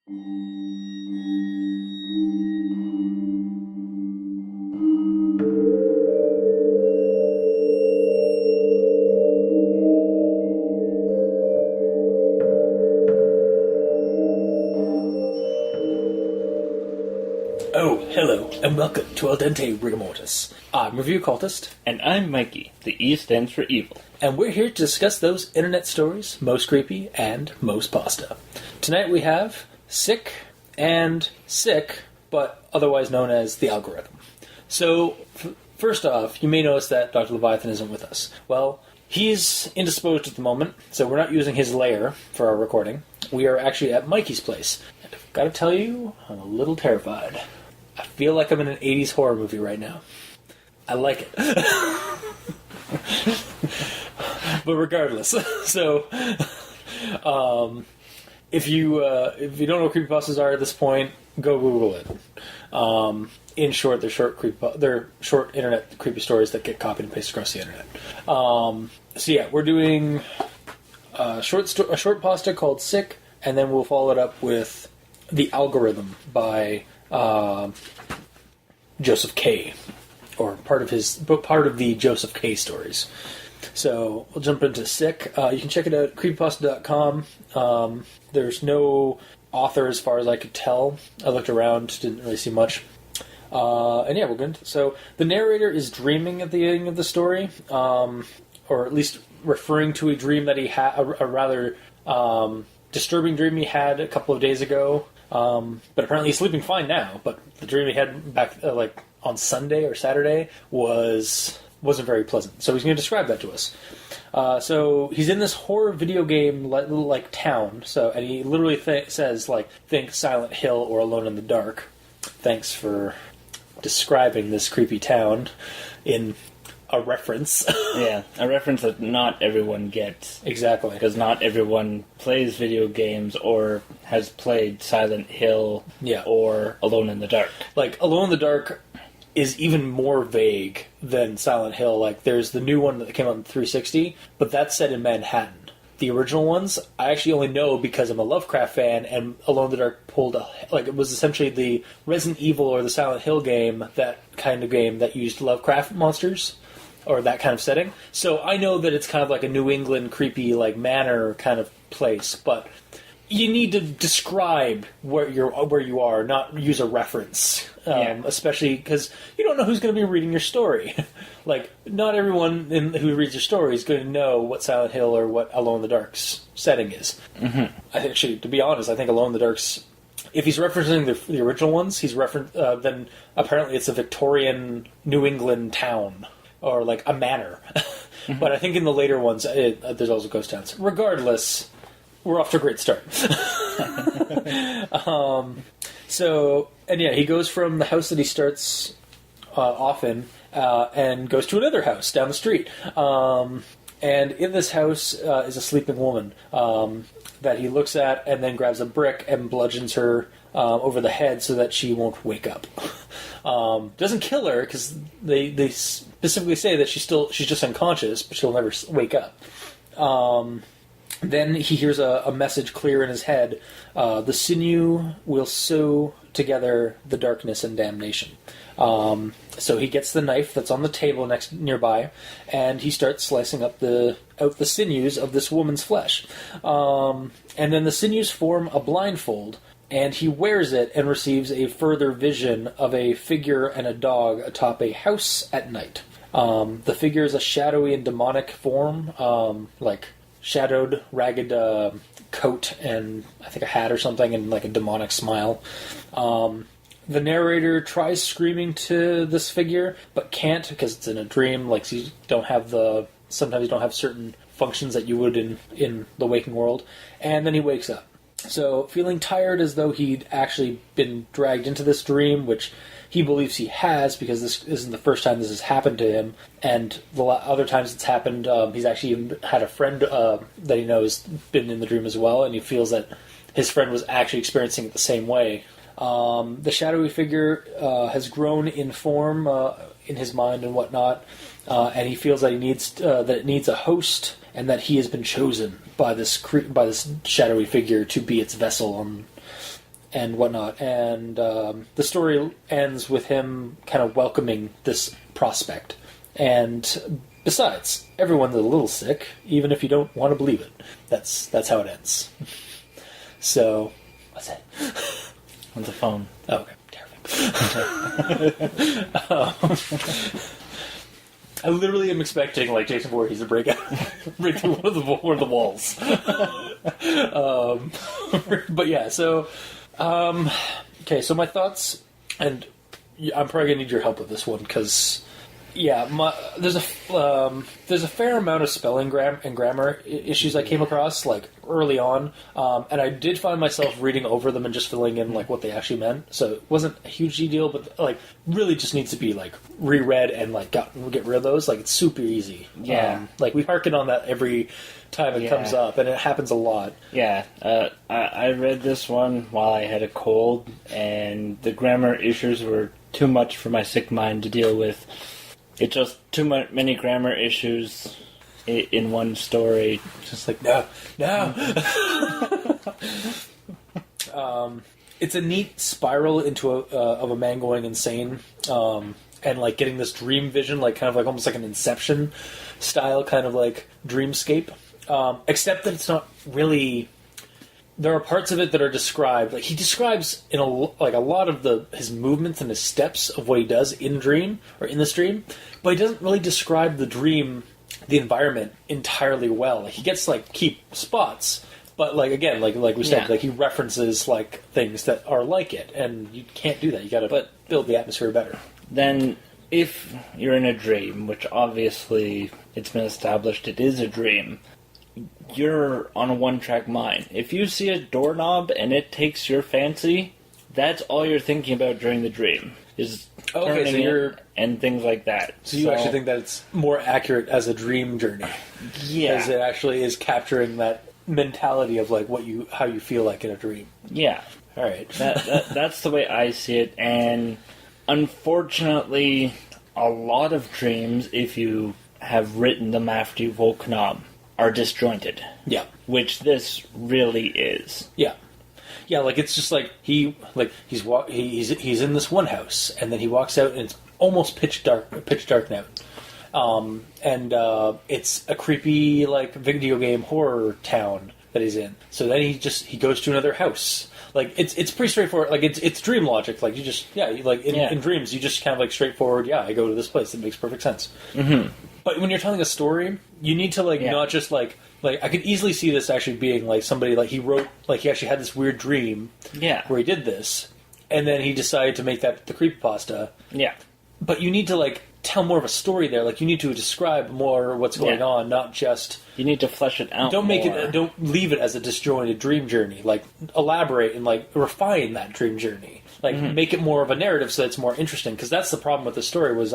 Oh, hello, and welcome to Al Dente Rigor Mortis. I'm Review Cultist. And I'm Mikey. The E stands for evil. And we're here to discuss those internet stories, most creepy and most pasta. Tonight we have Sick and Sick, but otherwise known as the algorithm. So, first off, you may notice that Dr. Leviathan isn't with us. Well, he's indisposed at the moment, so we're not using his lair for our recording. We are actually at Mikey's place. And I've got to tell you, I'm a little terrified. I feel like I'm in an 80s horror movie right now. I like it. But regardless, so if you don't know what creepypastas are at this point, go Google it. In short, they're short internet creepy stories that get copied and pasted across the internet. So yeah, we're doing a short pasta called Sick, and then we'll follow it up with The Algorithm by Josef K, or part of the Josef K stories. So we'll jump into Sick. You can check it out at Creepypasta.com. There's no author as far as I could tell. I looked around, didn't really see much. And yeah, we're good. So the narrator is dreaming at the beginning of the story, or at least referring to a dream that he had, a rather disturbing dream he had a couple of days ago. But apparently he's sleeping fine now. But the dream he had back on Sunday or Saturday wasn't very pleasant. So he's going to describe that to us. So he's in this horror video game little town. And he literally says think Silent Hill or Alone in the Dark. Thanks for describing this creepy town in a reference. Yeah, a reference that not everyone gets. Exactly. Because not everyone plays video games or has played Silent Hill or Alone in the Dark. Alone in the Dark is even more vague than Silent Hill. There's the new one that came out in 360, but that's set in Manhattan. The original ones, I actually only know because I'm a Lovecraft fan, and Alone in the Dark it was essentially the Resident Evil or the Silent Hill game, that kind of game that used Lovecraft monsters, or that kind of setting. So I know that it's kind of like a New England creepy, manor kind of place, but you need to describe where you are, not use a reference. Especially because you don't know who's going to be reading your story. Not everyone who reads your story is going to know what Silent Hill or what Alone in the Dark's setting is. Mm-hmm. Actually, to be honest, I think Alone in the Dark's, if he's referencing the original ones, then apparently it's a Victorian New England town, or a manor. Mm-hmm. But I think in the later ones, there's also ghost towns. Regardless, we're off to a great start. He goes from the house that he starts off in and goes to another house down the street. And in this house is a sleeping woman that he looks at and then grabs a brick and bludgeons her over the head so that she won't wake up. Doesn't kill her because they specifically say that she's just unconscious, but she'll never wake up. Then he hears a message clear in his head. The sinew will sew together the darkness and damnation. So he gets the knife that's on the table nearby, and he starts slicing out the sinews of this woman's flesh. And then the sinews form a blindfold, and he wears it and receives a further vision of a figure and a dog atop a house at night. The figure is a shadowy and demonic form, shadowed, ragged coat and I think a hat or something, and a demonic smile. The narrator tries screaming to this figure, but can't because it's in a dream. Sometimes you don't have certain functions that you would in the waking world. And then he wakes up. So, feeling tired as though he'd actually been dragged into this dream, which he believes he has because this isn't the first time this has happened to him. And the other times it's happened, he's actually even had a friend that he knows been in the dream as well, and he feels that his friend was actually experiencing it the same way. The shadowy figure has grown in form in his mind and whatnot, and he feels that it needs a host, and that he has been chosen by this shadowy figure to be its vessel and whatnot. And the story ends with him kind of welcoming this prospect. And besides, everyone's a little sick, even if you don't want to believe it. That's how it ends. So, what's that? On the phone. Oh, okay. I literally am expecting like Jason Voorhees to break through one of the walls. But yeah, so okay. So my thoughts, and I'm probably gonna need your help with this one because there's a fair amount of spelling and grammar issues I came across like early on, and I did find myself reading over them and just filling in like what they actually meant. So it wasn't a huge deal, but like really just needs to be like reread and like get rid of those. Like it's super easy. Yeah, like we harken on that every time it comes up, and it happens a lot. Yeah, I read this one while I had a cold, and the grammar issues were too much for my sick mind to deal with. It's just many grammar issues in one story. Just like, no. It's a neat spiral into of a man going insane, and like getting this dream vision, like kind of like almost like an Inception style kind of like dreamscape. Except that it's not really. There are parts of it that are described. Like he describes in a lot of his movements and his steps of what he does in dream or in this dream, but he doesn't really describe the dream, the environment entirely well. Like, he gets like key spots, but like again, like we said, like he references like things that are like it, and you can't do that. You got to build the atmosphere better. Then, if you're in a dream, which obviously it's been established it is a dream. You're on a one-track mind. If you see a doorknob and it takes your fancy, that's all you're thinking about during the dream. Is turning it and things like that. So you actually think that it's more accurate as a dream journey? Yeah. As it actually is capturing that mentality of like how you feel like in a dream. Yeah. All right. That's the way I see it, and unfortunately, a lot of dreams, if you have written them after you've woken up, are disjointed. Yeah. Which this really is. Yeah. Yeah, like it's just like he's in this one house, and then he walks out and it's almost pitch dark now. And it's a creepy like video game horror town that he's in. So then he goes to another house. Like it's pretty straightforward. Like it's dream logic. Like you just in dreams you just kind of like straightforward. Yeah, I go to this place. It makes perfect sense. Mm-hmm. But when you're telling a story, you need to not just like I could easily see this actually being like somebody like he wrote like he actually had this weird dream where he did this, and then he decided to make that the creepypasta. Yeah. But you need to like tell more of a story there. Like you need to describe more what's going on, not just you need to flesh it out. Don't leave it as a disjointed dream journey. Like elaborate and like refine that dream journey. Like make it more of a narrative so that it's more interesting. Because that's the problem with the story was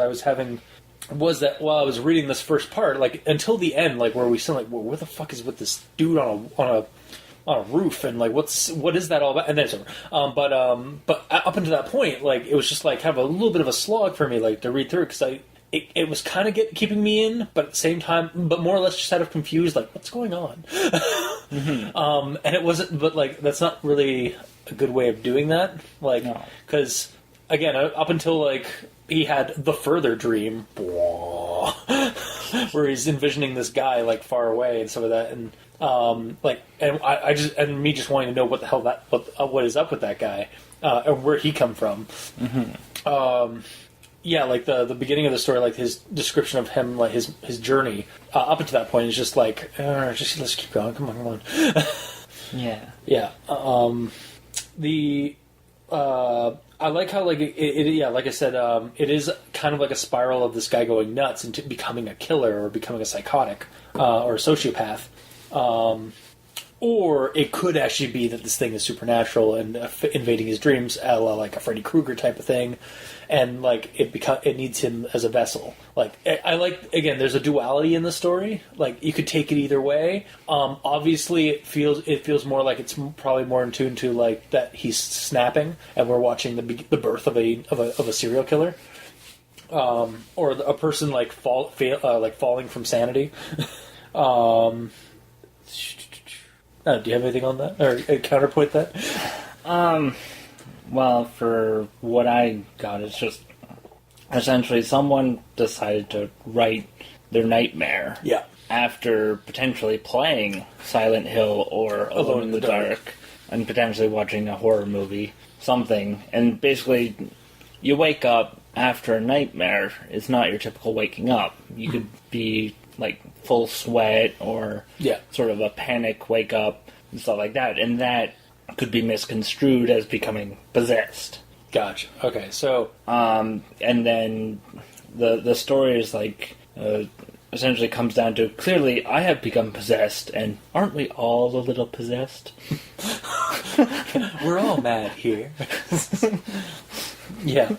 that while I was reading this first part, like until the end, like where we still like, well, what the fuck is with this dude on a roof, and like what is that all about? And then it's over. But up until that point, like it was just like kind of a little bit of a slog for me, like to read through, because it was kind of keeping me in, but at the same time, but more or less just kind of confused, like what's going on. And it wasn't, but like that's not really a good way of doing that, like because again, up until like he had the further dream where he's envisioning this guy like far away and some of that, and I just wanting to know what the hell what is up with that guy and where he come from. Like the beginning of the story, like his description of him, like his journey up until that point is just like let's keep going, come on. I like how like like I said, it is kind of like a spiral of this guy going nuts into becoming a killer or becoming a psychotic or a sociopath. Or it could actually be that this thing is supernatural and invading his dreams, a la like a Freddy Krueger type of thing, and like it needs him as a vessel. Like I like, again, there's a duality in the story. Like you could take it either way. Obviously, it feels more like it's probably more in tune to like that he's snapping, and we're watching the birth of a serial killer, or a person like falling from sanity. Do you have anything on that or counterpoint that? Well, for what I got, it's just essentially someone decided to write their nightmare. Yeah. After potentially playing Silent Hill or Alone in the Dark, and potentially watching a horror movie, something, and basically you wake up after a nightmare. It's not your typical waking up. You could be like full sweat or sort of a panic wake up and stuff like that, and that could be misconstrued as becoming possessed. Gotcha. Okay, so and then the story is like essentially comes down to, clearly I have become possessed, and aren't we all a little possessed? we're all mad here. Yeah.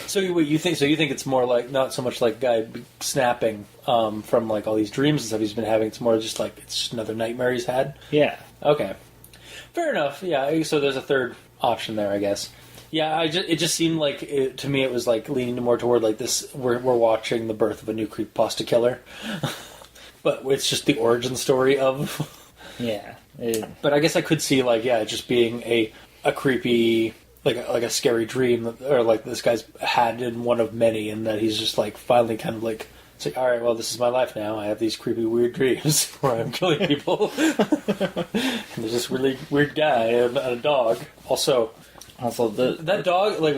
So wait, you think it's more like, not so much like guy snapping from like all these dreams and stuff he's been having. It's more just like it's just another nightmare he's had. Yeah. Okay. Fair enough. Yeah. So there's a third option there, I guess. Yeah. It just seemed like to me it was like leaning more toward like this. We're watching the birth of a new creepypasta killer, but it's just the origin story of. Yeah. But I guess I could see like just being a creepy. Like a scary dream, or like this guy's had in one of many, and that he's just like finally kind of like, it's like, all right, well, this is my life now. I have these creepy, weird dreams where I'm killing people, and there's this really weird guy and a dog. Also that dog, like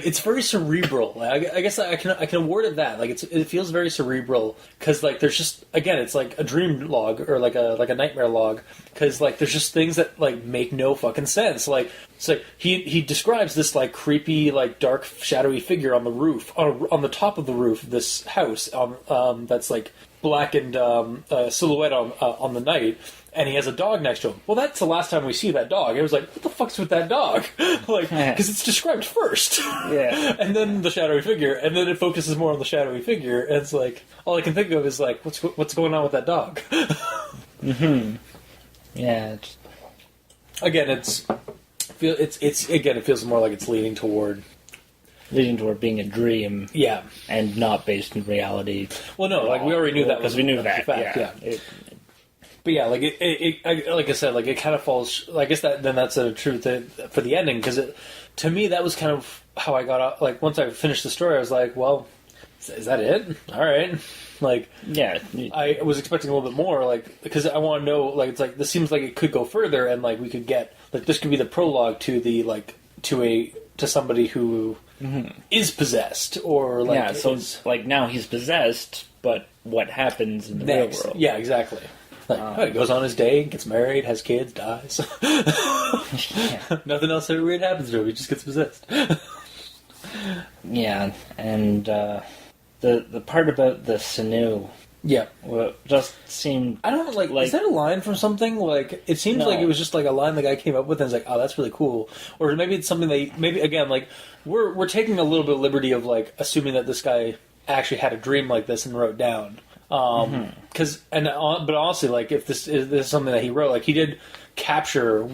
it's very cerebral. Like, I guess I can award it that. Like it feels very cerebral because like there's just, again, it's like a dream log or like a nightmare log, because like there's just things that like make no fucking sense. Like it's like he describes this like creepy, like dark shadowy figure on the roof, on the top of the roof of this house, that's like blackened silhouette on the night. And he has a dog next to him. Well, that's the last time we see that dog. It was like, what the fuck's with that dog? Like, because it's described first. Yeah. And then the shadowy figure. And then it focuses more on the shadowy figure. And it's like, all I can think of is like, what's going on with that dog? Mm-hmm. Yeah. Again, it feels more like it's leaning toward being a dream. Yeah. And not based in reality. Well, no, like we already knew that. Because we knew that. Fact, yeah. But yeah, like like I said, like it kind of falls. I guess that's a truth for the ending, because to me that was kind of how I got out. Like once I finished the story, I was like, well, is that it? All right. Like, yeah, I was expecting a little bit more, like, because I want to know, like, it's like this seems like it could go further, and like we could get, like, this could be the prologue to the like to somebody who is possessed, or like, yeah. So like now he's possessed, but what happens in the real world? Yeah, exactly. Like, he goes on his day, gets married, has kids, dies. Nothing else ever weird happens to him. He just gets possessed. Yeah, and the part about the sinew, just seemed. I don't like. Is that a line from something? Like, it seems like it was just like a line the guy came up with, and it's like, oh, that's really cool. Or maybe it's something maybe again, like we're taking a little bit of liberty of like assuming that this guy actually had a dream like this and wrote down. But honestly, like if this is something that he wrote, like he did capture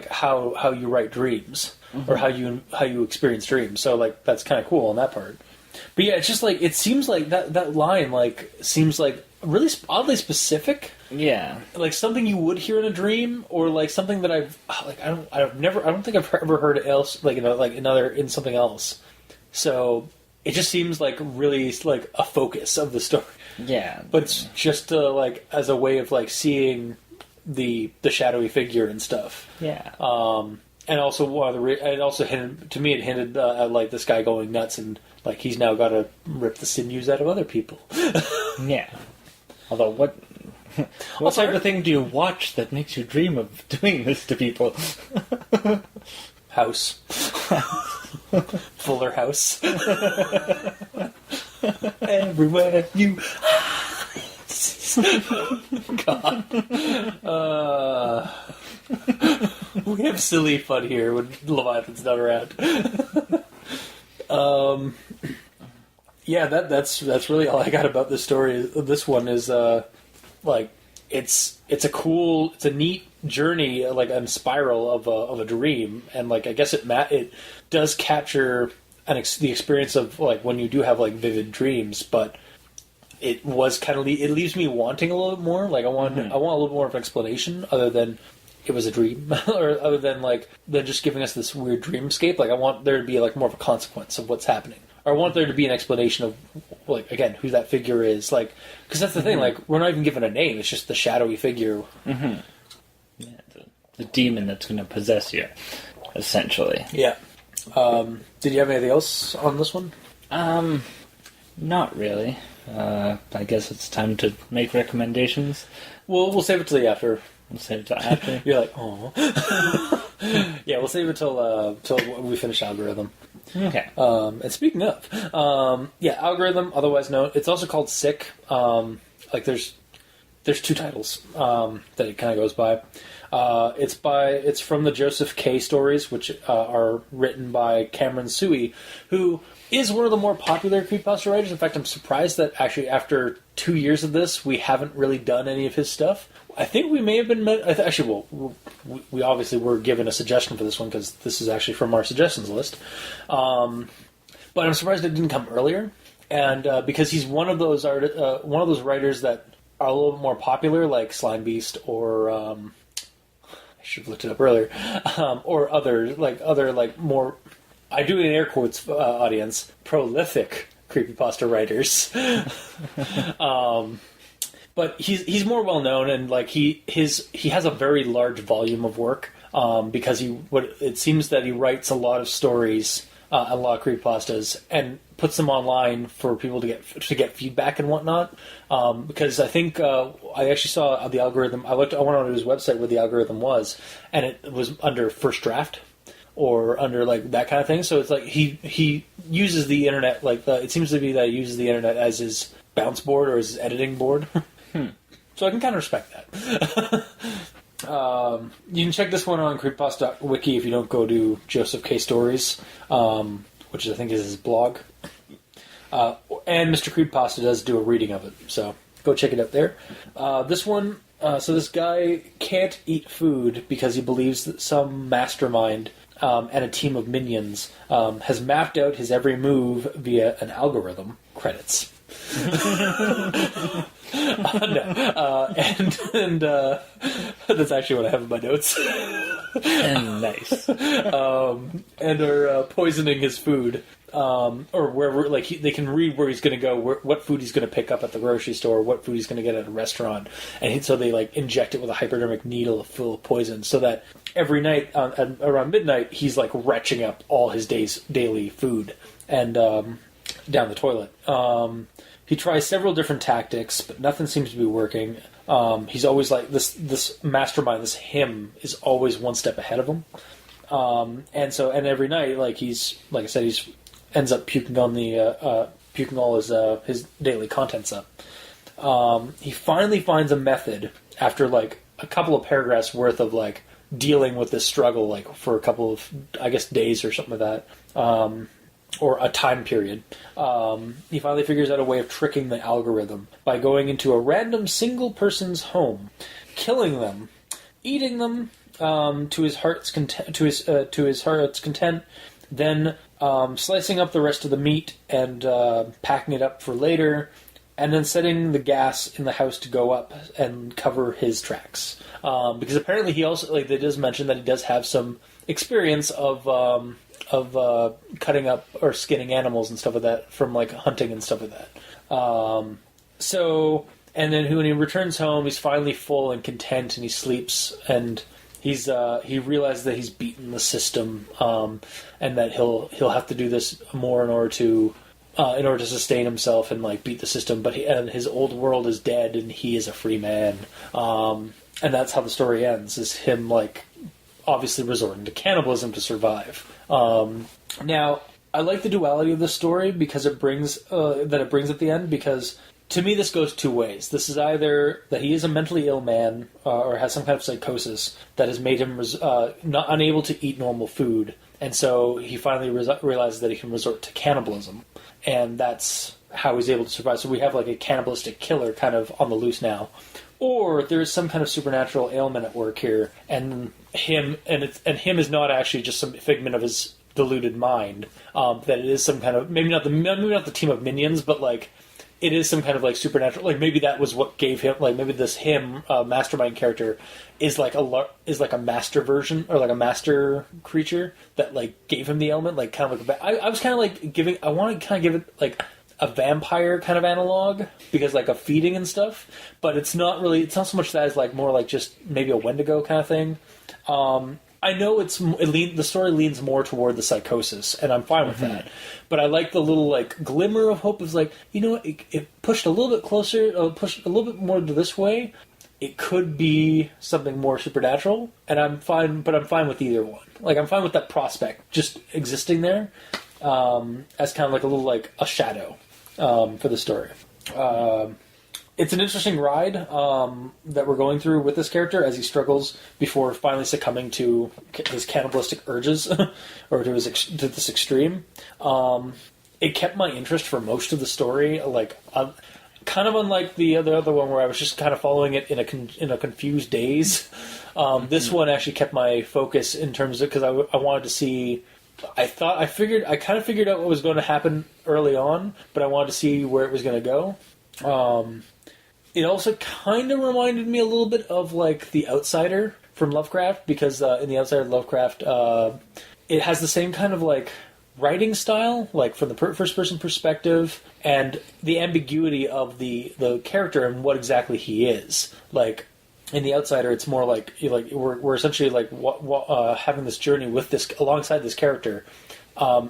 how you write dreams or how you experience dreams. So like that's kind of cool on that part. But yeah, it's just like it seems like that line like seems like really oddly specific. Yeah, like something you would hear in a dream, or like something that I don't think I've ever heard else in something else. So it just seems like really like a focus of the story. Yeah, but it's just like as a way of like seeing the shadowy figure and stuff. Yeah. And also it hinted at like this guy going nuts, and like he's now got to rip the sinews out of other people. Yeah. Although what type of thing do you watch that makes you dream of doing this to people? House. Fuller House. Everywhere you. God. We have silly fun here when Leviathan's not around. Yeah, that's really all I got about this story. This one is like it's a neat journey, like a spiral of a dream, and like I guess it does capture the experience of like when you do have like vivid dreams, but it was kind of it leaves me wanting a little bit more. Like I want a little more of an explanation other than it was a dream, or other than just giving us this weird dreamscape. Like, I want there to be like more of a consequence of what's happening. Or I want there to be an explanation of, like, again, who that figure is. Like, because that's the thing. Like, we're not even given a name. It's just the shadowy figure. Mm-hmm. Yeah, the demon that's going to possess you, essentially. Yeah. Did you have anything else on this one? Not really. I guess it's time to make recommendations. We'll save it till the after. We'll save it till after. You're like, oh. Yeah, we'll save it till we finish Algorithm. Okay. And speaking of, Algorithm, otherwise known, it's also called Sick. There's two titles that it kind of goes by. It's from the Josef K stories, which are written by Cameron Suey, who is one of the more popular creepypasta writers. In fact, I'm surprised that actually after 2 years of this, we haven't really done any of his stuff. I think we may have been... we obviously were given a suggestion for this one, because this is actually from our suggestions list. But I'm surprised it didn't come earlier. And because he's one of those writers that are a little bit more popular, like Slime Beast or... I should have looked it up earlier. Or other more... I do it in air quotes, audience. Prolific creepypasta writers. But he's more well known, and like he has a very large volume of work because it seems that he writes a lot of stories, a lot of creepypastas, and puts them online for people to get feedback and whatnot. Because I think I actually saw the algorithm. I went onto his website where the algorithm was, and it was under first draft. Or under like that kind of thing, so it's like he uses the internet it seems to be that he uses the internet as his bounce board or his editing board. So I can kind of respect that. You can check this one on Creepypasta.wiki if you don't go to Josef K Stories, which I think is his blog. And Mr. Creepypasta does do a reading of it, so go check it out there. This one, so this guy can't eat food because he believes that some mastermind and a team of minions has mapped out his every move via an algorithm. Credits. And that's actually what I have in my notes. Nice. And are poisoning his food. Or wherever, they can read where he's going to go, what food he's going to pick up at the grocery store, what food he's going to get at a restaurant, and so they inject it with a hypodermic needle full of poison, so that every night around midnight he's retching up all his daily food and down the toilet. He tries several different tactics, but nothing seems to be working. He's always this mastermind, this him is always one step ahead of him. And every night, he's ends up puking on puking all his daily contents up. He finally finds a method after a couple of paragraphs worth of dealing with this struggle for a couple of days or something like that, or a time period. He finally figures out a way of tricking the algorithm by going into a random single person's home, killing them, eating them to his heart's content, then slicing up the rest of the meat and packing it up for later, and then setting the gas in the house to go up and cover his tracks. Because apparently he also, they does mention that he does have some experience of cutting up or skinning animals and stuff like that from hunting and stuff like that. And then when he returns home, he's finally full and content, and he sleeps, and he realizes that he's beaten the system, and that he'll have to do this more in order to sustain himself and beat the system. But his old world is dead, and he is a free man. And that's how the story ends: is him obviously resorting to cannibalism to survive. Now, I like the duality of the story because it brings at the end, because to me this goes two ways. This is either that he is a mentally ill man or has some kind of psychosis that has made him not unable to eat normal food, and so he finally realizes that he can resort to cannibalism, and that's how he's able to survive. So we have a cannibalistic killer kind of on the loose now. Or there is some kind of supernatural ailment at work here, and him is not actually just some figment of his deluded mind. That it is some kind of maybe not the team of minions, but it is some kind of like supernatural. Like maybe that was what gave him. Like maybe this mastermind character is like a master version or like a master creature that like gave him the element. Like kind of like I was kind of like giving. I want to kind of give it like a vampire kind of analog because like a feeding and stuff. But it's not really. It's not so much that as like more like just maybe a Wendigo kind of thing. I know the story leans more toward the psychosis, and I'm fine with that. But I like the little like glimmer of hope of like, you know what, it pushed a little bit closer, pushed a little bit more to this way. It could be something more supernatural, and I'm fine. But I'm fine with either one. Like I'm fine with that prospect just existing there as kind of like a little like a shadow for the story. It's an interesting ride that we're going through with this character as he struggles before finally succumbing to his cannibalistic urges or to this extreme. It kept my interest for most of the story, like kind of unlike the other one where I was just kind of following it in a confused daze. This one actually kept my focus in terms of because I wanted to see. I kind of figured out what was going to happen early on, but I wanted to see where it was going to go. It also kind of reminded me a little bit of, like, The Outsider from Lovecraft, because in The Outsider Lovecraft, it has the same kind of, like, writing style, like, from the first-person perspective, and the ambiguity of the character and what exactly he is. Like, in The Outsider, it's more like we're essentially, like, having this journey alongside this character,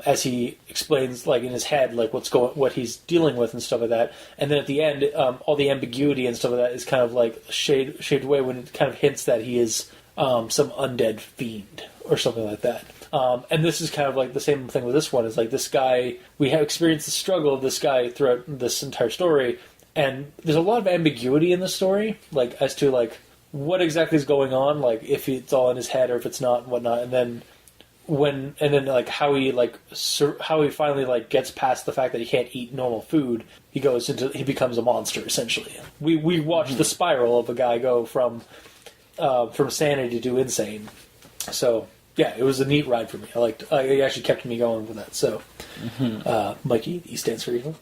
as he explains, like in his head, like what he's dealing with and stuff like that. And then at the end, all the ambiguity and stuff like that is kind of like shaved away when it kind of hints that he is some undead fiend or something like that. And this is kind of like the same thing with this one. Is like this guy, we have experienced the struggle of this guy throughout this entire story, and there's a lot of ambiguity in the story, like as to like what exactly is going on, like if it's all in his head or if it's not and whatnot, and then. Like how he finally like gets past the fact that he can't eat normal food, he becomes a monster essentially. We watch the spiral of a guy go from sanity to insane. So yeah, it was a neat ride for me. It actually kept me going with that. So Mikey, E stands for evil.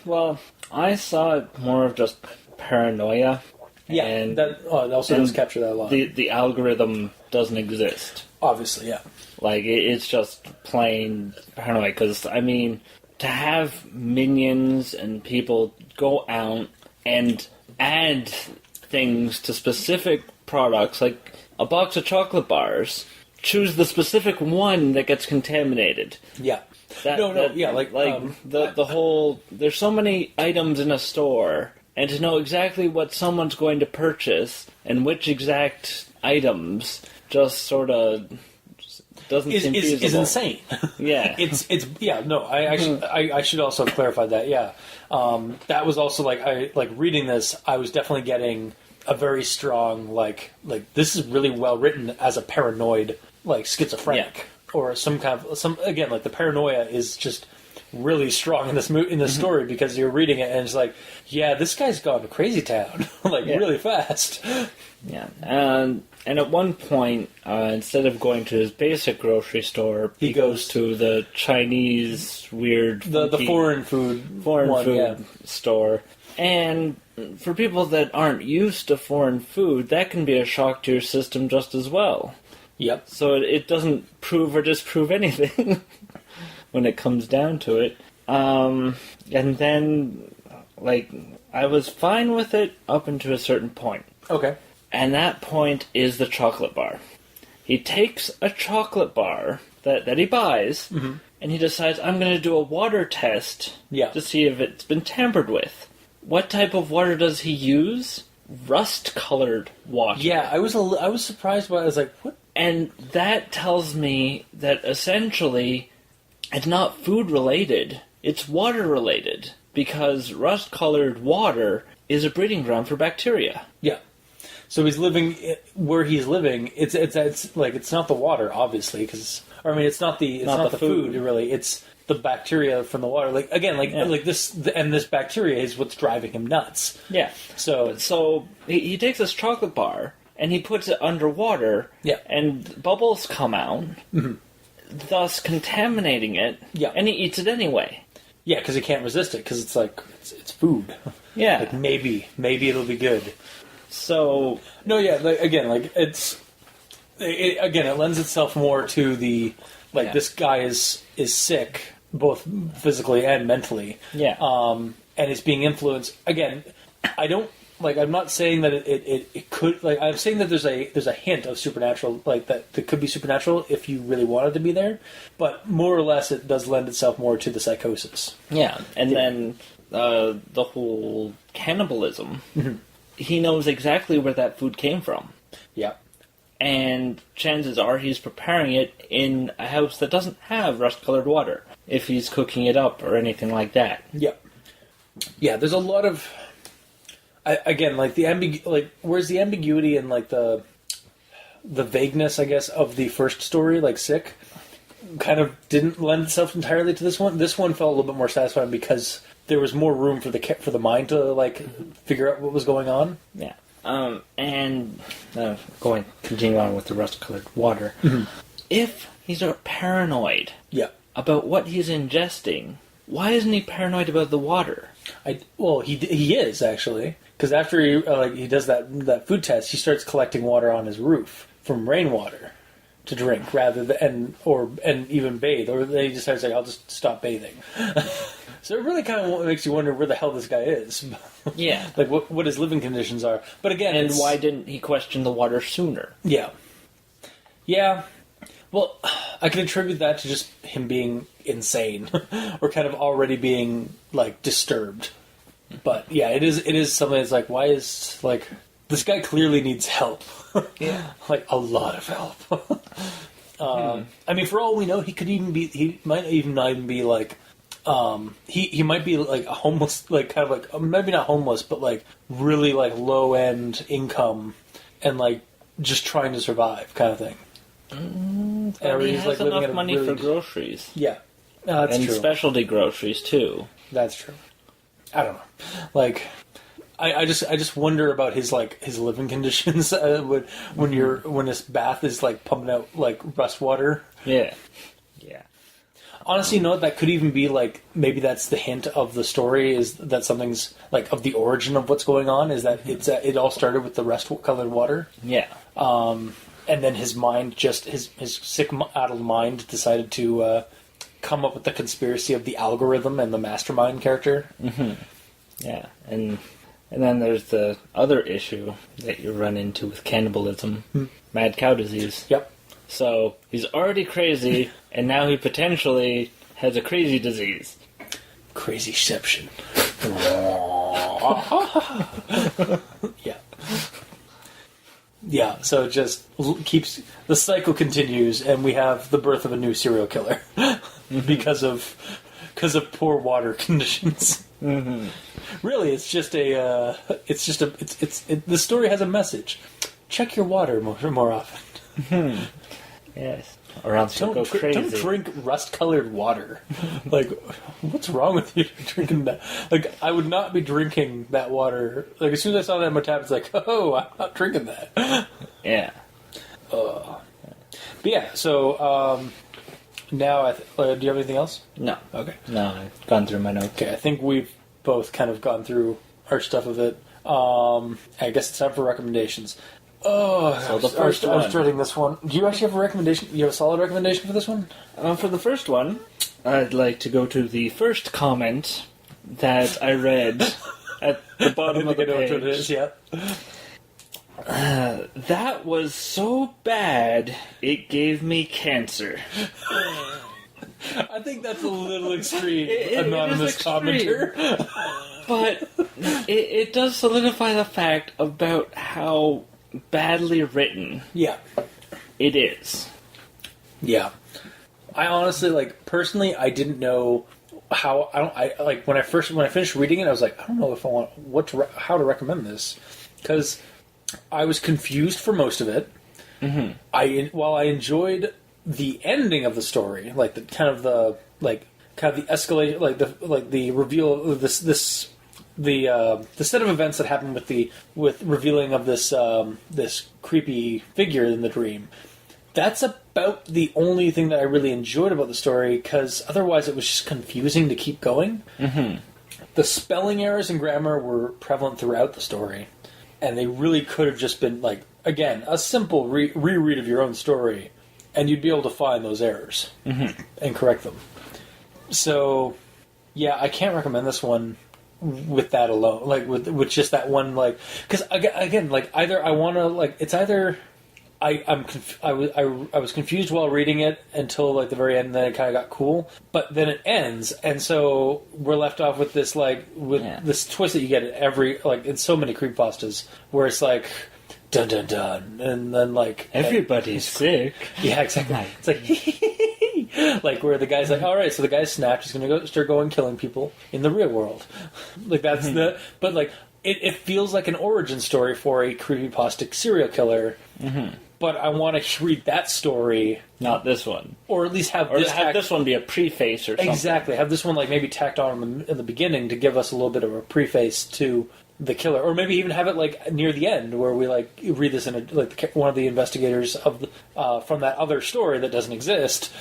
Well, I saw it more of just paranoia. Yeah, and that also does capture that a lot. The algorithm doesn't exist. Obviously, yeah. Like, it's just plain paranoia. Because, I mean, to have minions and people go out and add things to specific products, like a box of chocolate bars, choose the specific one that gets contaminated. Yeah. The whole... There's so many items in a store, and to know exactly what someone's going to purchase and which exact items... just sort of doesn't seem feasible. Is insane. Yeah, it's yeah. No, I should also clarify that. Yeah, that was also like reading this. I was definitely getting a very strong like this is really well written as a paranoid like schizophrenic or some kind of again like the paranoia is just really strong in this story because you're reading it and it's like this guy's gone to crazy town really fast. Yeah, and at one point, instead of going to his basic grocery store, he goes to the Chinese weird... The foreign food store. And for people that aren't used to foreign food, that can be a shock to your system just as well. Yep. So it doesn't prove or disprove anything when it comes down to it. And then, I was fine with it up until a certain point. Okay. And that point is the chocolate bar. He takes a chocolate bar that he buys, and he decides, I'm going to do a water test to see if it's been tampered with. What type of water does he use? Rust-colored water. Yeah, I was surprised by it. I was like, what? And that tells me that essentially it's not food-related, it's water-related. Because rust-colored water is a breeding ground for bacteria. Yeah. So he's living where he's living. It's not the water, obviously, it's not the food really. It's the bacteria from the water. This bacteria is what's driving him nuts. Yeah. So he takes this chocolate bar and he puts it underwater. Yeah. And bubbles come out, thus contaminating it. Yeah. And he eats it anyway. Yeah, because he can't resist it, because it's like, it's food. Yeah. Like, maybe it'll be good. So... No, yeah, like, again, like, it lends itself more to the, like, this guy is sick, both physically and mentally. Yeah. And it's being influenced, again, I'm not saying that it could, like, I'm saying that there's a hint of supernatural, like, that could be supernatural if you really wanted to be there, but more or less it does lend itself more to the psychosis. Yeah, and then the whole cannibalism, he knows exactly where that food came from. Yeah. And chances are he's preparing it in a house that doesn't have rust-colored water, if he's cooking it up or anything like that. Yeah. Yeah, there's a lot of... again, like where's the ambiguity and like the vagueness, I guess, of the first story, like Sick, kind of didn't lend itself entirely to this one. This one felt a little bit more satisfying because there was more room for the mind to like figure out what was going on. Yeah, and continue on with the rust-colored water. If he's paranoid, about what he's ingesting, why isn't he paranoid about the water? He is actually. Because after he does that food test, he starts collecting water on his roof from rainwater to drink, rather than and even bathe. Or then he decides like, I'll just stop bathing. So it really kind of makes you wonder where the hell this guy is. Yeah, like what his living conditions are. But again, and why didn't he question the water sooner? Yeah. Well, I can attribute that to just him being insane, or kind of already being like disturbed. But yeah, it is something that's like, why is like this guy clearly needs help? Yeah, like a lot of help. I mean, for all we know, he might even not even be like, he might be like a homeless, like kind of like maybe not homeless, but like really like low end income and like just trying to survive kind of thing. He has enough money for groceries. Yeah, that's and true. specialty groceries too. That's true. I don't know. Like, I just wonder about his living conditions when his bath is like pumping out like rust water. Yeah. Honestly, you know what? That could even be like, maybe that's the hint of the story, is that something's like of the origin of what's going on, is that it all started with the rust-colored water. Yeah. And then his mind, just his sick, addled mind, decided to come up with the conspiracy of the algorithm and the mastermind character. Mm-hmm. Yeah, and then there's the other issue that you run into with cannibalism, mad cow disease. Yep. So he's already crazy, and now he potentially has a crazy disease. Crazyception. Yeah. Yeah, so it just keeps... The cycle continues, and we have the birth of a new serial killer. because of poor water conditions. Mm-hmm. Really, it's just the story has a message. Check your water more often. Yes. Or else you'll go crazy. Don't drink rust-colored water. Like, what's wrong with you drinking that? Like, I would not be drinking that water. Like, as soon as I saw that in my tap, it's like, oh, I'm not drinking that. Yeah. But yeah, so, now, do you have anything else? No. Okay. No, I've gone through my notes. Okay, I think we've both kind of gone through our stuff of it. I guess it's time for recommendations. Oh, so the first one. I was dreading this one. Do you actually have a recommendation? You have a solid recommendation for this one? For the first one, I'd like to go to the first comment that I read at the bottom of the page. What it is yet. That was so bad, it gave me cancer. I think that's a little extreme, anonymous extreme. commenter. But it does solidify the fact about how badly written it is. Yeah. I honestly, personally, I didn't know how, when I finished reading it, I was like, I don't know if I want, how to recommend this. Because I was confused for most of it. Mm-hmm. While I enjoyed the ending of the story, the escalation, the reveal of this the set of events that happened with revealing of this creepy figure in the dream, that's about the only thing that I really enjoyed about the story, because otherwise it was just confusing to keep going. Mm-hmm. The spelling errors and grammar were prevalent throughout the story, and they really could have just been, like, again, a simple reread of your own story, and you'd be able to find those errors and correct them. So, yeah, I can't recommend this one with that alone, like, with just that one, like, because, again, like, either I want to, like, it's either... I was confused while reading it until like the very end, and then it kind of got cool. But then it ends, and so we're left off with this this twist that you get at every, like, in so many creepypastas, where it's like dun dun dun, and then like everybody's sick. Yeah, exactly. It's like like where the guy's like, all right, so the guy's snapped. He's going to start going killing people in the real world. Like that's but like it feels like an origin story for a creepypasta serial killer. Mm-hmm. But I want to read that story, not this one, or at least have this one be a preface or something. Exactly, have this one like maybe tacked on in the beginning to give us a little bit of a preface to the killer, or maybe even have it like near the end where we like read this in one of the investigators of from that other story that doesn't exist,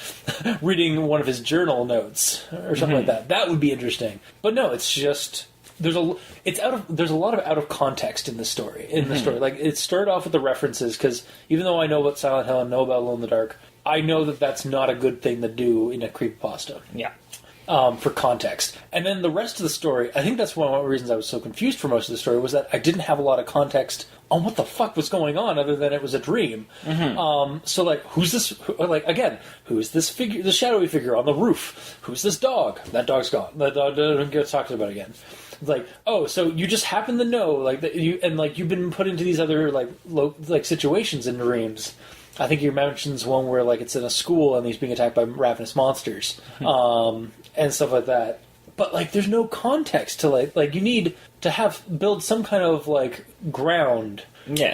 reading one of his journal notes or something like that. That would be interesting. But no, it's just. There's a lot of out of context in the story. Like it started off with the references, because even though I know about Silent Hill and know about Alone in the Dark, I know that that's not a good thing to do in a creepypasta. Yeah. For context, and then the rest of the story, I think that's one of the reasons I was so confused for most of the story, was that I didn't have a lot of context on what the fuck was going on, other than it was a dream. So like, who's this? Like again, who's this figure? The shadowy figure on the roof? Who's this dog? That dog's gone. That dog doesn't get talked about again. Like, oh, so you just happen to know, like, that you've been put into these other like situations in dreams. I think you mentions one where like it's in a school and he's being attacked by ravenous monsters, and stuff like that. But like, there's no context to like you need to build some kind of like ground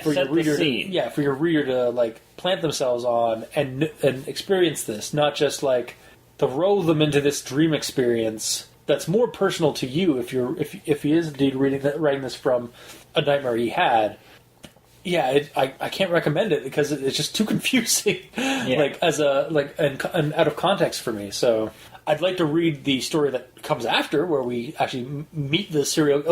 for your reader. For your reader to like plant themselves on and experience this, not just like throw them into this dream experience. That's more personal to you if he is indeed writing this from a nightmare he had. Yeah, I can't recommend it because it's just too confusing, like as and out of context for me. So I'd like to read the story that comes after, where we actually meet the serial,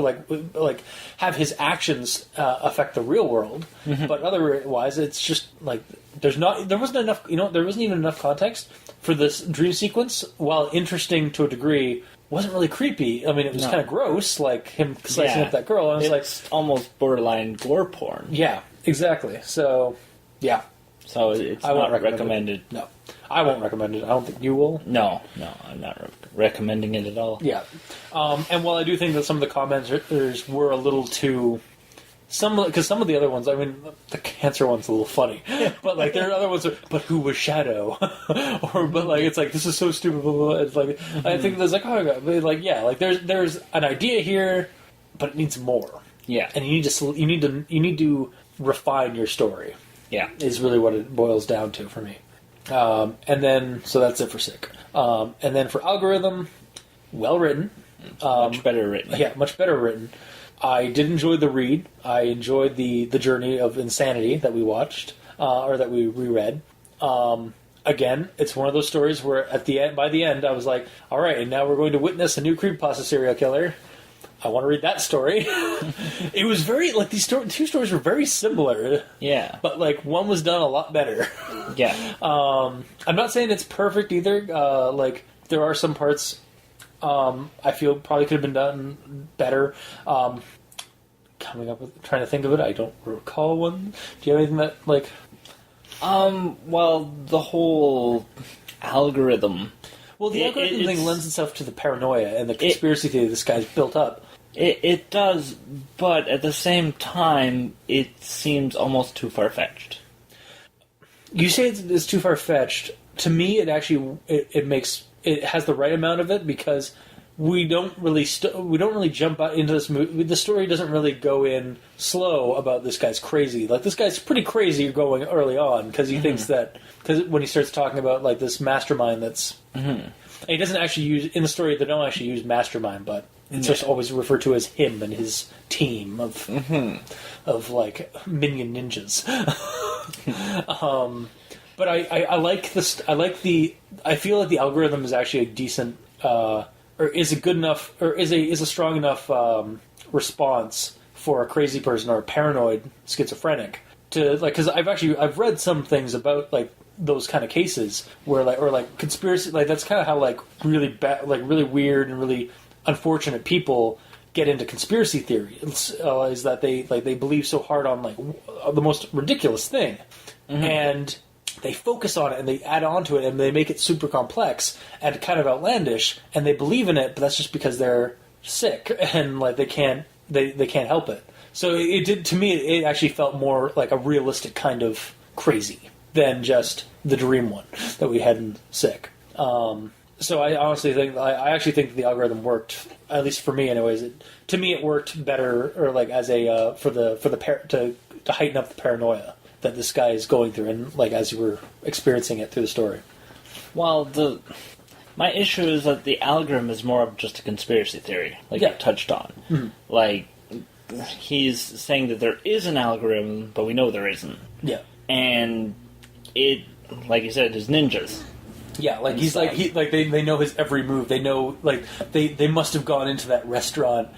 like have his actions affect the real world. But otherwise, it's just like there wasn't enough. There wasn't even enough context for this dream sequence. While interesting to a degree, wasn't really creepy. I mean, it was kind of gross, like him slicing up that girl. And it's almost borderline gore porn. Yeah, exactly. So, yeah. So it's not recommended. No, I won't recommend it. I don't think you will. No, I'm not recommending it at all. Yeah. And while I do think that some of the commenters were a little too... Because some of the other ones, I mean, the cancer one's a little funny, but like there are other ones. But who was Shadow? But like it's like this is so stupid. Blah, blah, blah. It's like I think there's like like there's an idea here, but it needs more. Yeah, and you need to refine your story. Yeah, is really what it boils down to for me. And then so that's it for Sick. And then for Algorithm, well written, much better written. Yeah, much better written. I did enjoy the read. I enjoyed the journey of insanity that we watched, or that we reread. Again, it's one of those stories where by the end, I was like, all right, and now we're going to witness a new creepypasta serial killer. I want to read that story. It was very, like, these two stories were very similar. Yeah. But, like, one was done a lot better. Yeah. I'm not saying it's perfect either. Like, there are some parts... I feel probably could have been done better. Trying to think of it, I don't recall one. Do you have anything that, like... Well, the whole algorithm... Well, the algorithm thing lends itself to the paranoia and the conspiracy theory this guy's built up. It does, but at the same time, it seems almost too far-fetched. You say it's too far-fetched. To me, it actually... It has the right amount of it, because we don't really jump out into this movie. The story doesn't really go in slow about this guy's crazy. Like, this guy's pretty crazy going early on, because he thinks that... Because when he starts talking about, like, this mastermind that's... And he doesn't actually use... In the story, they don't actually use mastermind, but it's just always referred to as him and his team of like, minion ninjas. But I like this. I feel like the algorithm is actually a decent, or is a good enough, or is a strong enough response for a crazy person or a paranoid schizophrenic to like. Because I've read some things about like those kind of cases where like conspiracy, like that's kind of how like really bad, like really weird and really unfortunate people get into conspiracy theory. Is that they believe so hard on like the most ridiculous thing, and they focus on it and they add on to it and they make it super complex and kind of outlandish, and they believe in it, but that's just because they're sick and like they can't help it. So it did, to me, it actually felt more like a realistic kind of crazy than just the dream one that we had in Sick. So I honestly think, I actually think the algorithm worked, at least for me anyways. To me it worked better, or like as a, to heighten up the paranoia that this guy is going through, and like as you were experiencing it through the story. Well, my issue is that the algorithm is more of just a conspiracy theory, like you touched on. Mm-hmm. Like, he's saying that there is an algorithm, but we know there isn't. Yeah. And it, like you said, is ninjas. Yeah, like he's like they know his every move. They know, like they must have gone into that restaurant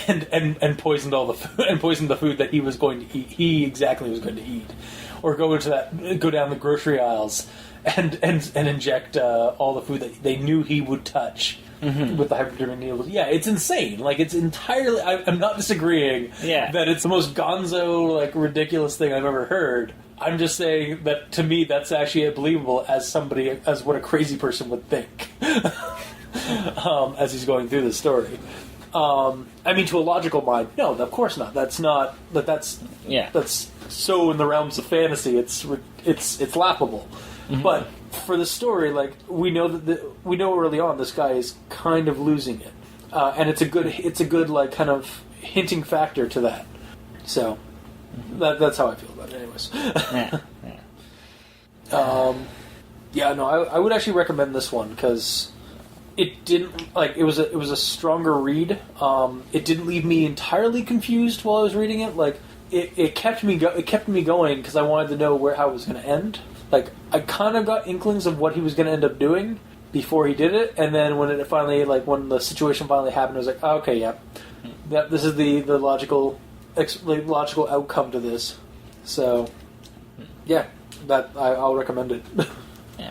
and poisoned all the food, and poisoned the food that he was going to eat. He exactly was going to eat, or go down the grocery aisles and inject all the food that they knew he would touch with the hypodermic needles. Yeah, it's insane. Like it's entirely. I'm not disagreeing. Yeah. That it's the most gonzo, like ridiculous thing I've ever heard. I'm just saying that to me that's actually believable as what a crazy person would think as he's going through the story. I mean, to a logical mind, no, of course not. That's so in the realms of fantasy. It's laughable. Mm-hmm. But for the story, like we know early on this guy is kind of losing it, and it's a good like kind of hinting factor to that. So. That's how I feel about it, anyways. I would actually recommend this one because it didn't like it was a stronger read. It didn't leave me entirely confused while I was reading it. Like it kept me going because I wanted to know how it was going to end. Like I kind of got inklings of what he was going to end up doing before he did it, and then when the situation finally happened, I was like, oh, okay, yeah, this is the logical outcome to this. So yeah, that I'll recommend it. Yeah.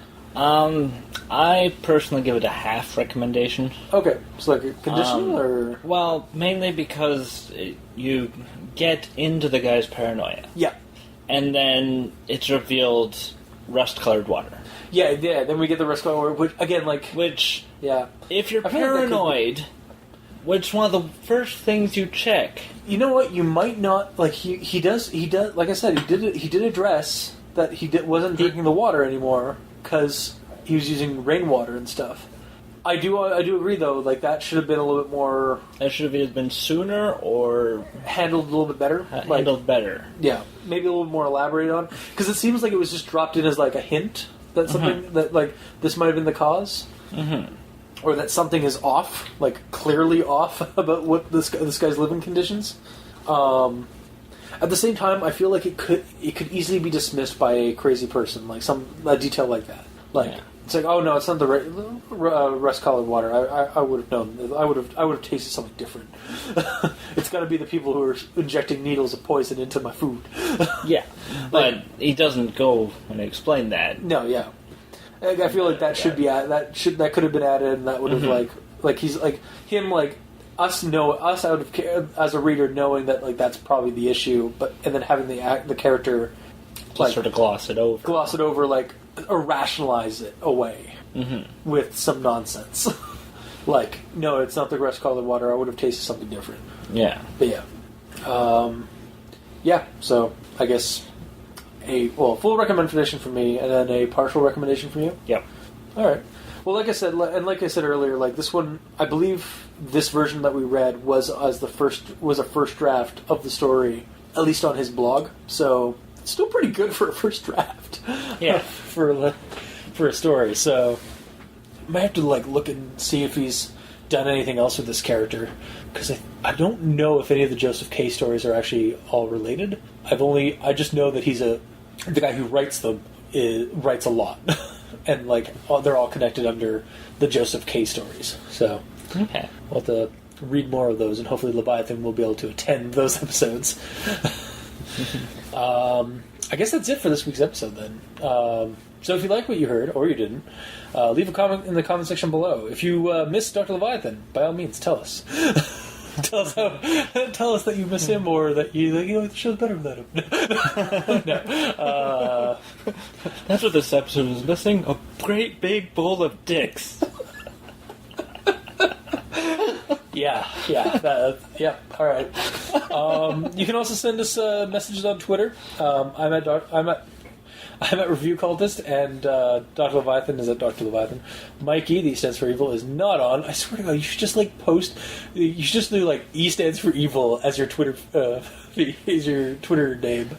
I personally give it a half recommendation. Okay, so like a conditional or well, mainly because you get into the guy's paranoia. Yeah, and then it's revealed rust-colored water. Yeah. Then we get the rust-colored water, which yeah. If you're paranoid, which one of the first things you check? You know what? You might not like he does. Like I said, he did address that wasn't drinking the water anymore because he was using rainwater and stuff. I do agree though. Like that should have been a little bit more. That should have either been sooner or handled a little bit better. Handled better. Yeah, maybe a little bit more elaborated on because it seems like it was just dropped in as like a hint that something that like this might have been the cause. Mm-hmm. Or that something is off, like clearly off about what this guy's living conditions. At the same time, I feel like it could easily be dismissed by a crazy person, like a detail like that. Like it's like, oh no, it's not the rust-colored water. I would have known. I would have tasted something different. It's got to be the people who are injecting needles of poison into my food. Yeah, but he doesn't go and explain that. No, yeah. I feel like that should be that could have been added, and that would have like he's like him like us out of as a reader knowing that like that's probably the issue, but and then having the character just sort of gloss it over, like or rationalize it away with some nonsense. Like no, it's not the rust-colored water. I would have tasted something different. Yeah, but yeah. So I guess. A full recommendation from me, and then a partial recommendation from you. Yep. All right. Well, like I said earlier, like this one, I believe this version that we read was a first draft of the story, at least on his blog. So it's still pretty good for a first draft. Yeah. for a story. So I might have to like look and see if he's done anything else with this character, because I don't know if any of the Josef K stories are actually all related. I just know that he's the guy who writes them writes a lot, and like they're all connected under the Josef K stories. So Okay. we'll have to read more of those, and hopefully Leviathan will be able to attend those episodes. I guess that's it for this week's episode then. So if you like what you heard, or you didn't, leave a comment in the comment section below. If you missed Dr. Leviathan, by all means, tell us. tell us that you miss him, or that the show's better without him. No. That's what this episode is missing: a great big bowl of dicks. Yeah. All right. You can also send us messages on Twitter. I'm at Review Cultist, and Dr. Leviathan is at Dr. Leviathan. Mikey, the E stands for evil, is not on. I swear to God, you should just post. You should just do like E stands for evil as your Twitter as your Twitter name.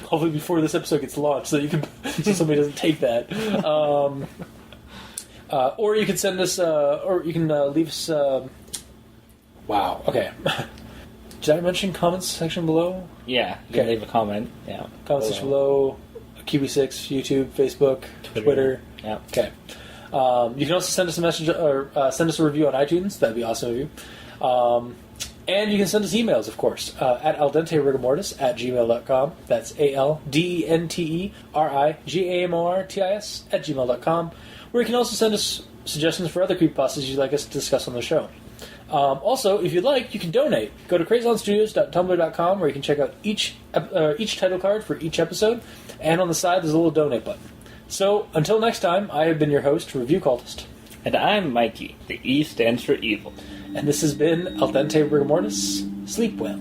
Hopefully before this episode gets launched, so so somebody doesn't take that. Or you can send us, or you can leave us. Wow. Okay. Did I mention comments section below? Yeah, you can leave a comment. Yeah. Comment section below. Kiwi6, YouTube, Facebook, Twitter. Yeah. Okay. You can also send us a message or send us a review on iTunes. That'd be awesome of you. And you can send us emails, of course, at aldenterigamortis@gmail.com. That's ALDENTERIGAMORTIS@gmail.com. Where you can also send us suggestions for other creepypastas you'd like us to discuss on the show. Also, if you'd like, you can donate. Go to crazonstudios.tumblr.com, where you can check out each title card for each episode, and on the side there's a little donate button. So, until next time, I have been your host, Review Cultist. And I'm Mikey. The E stands for evil. And this has been Al Dente Rigor Mortis. Sleep well.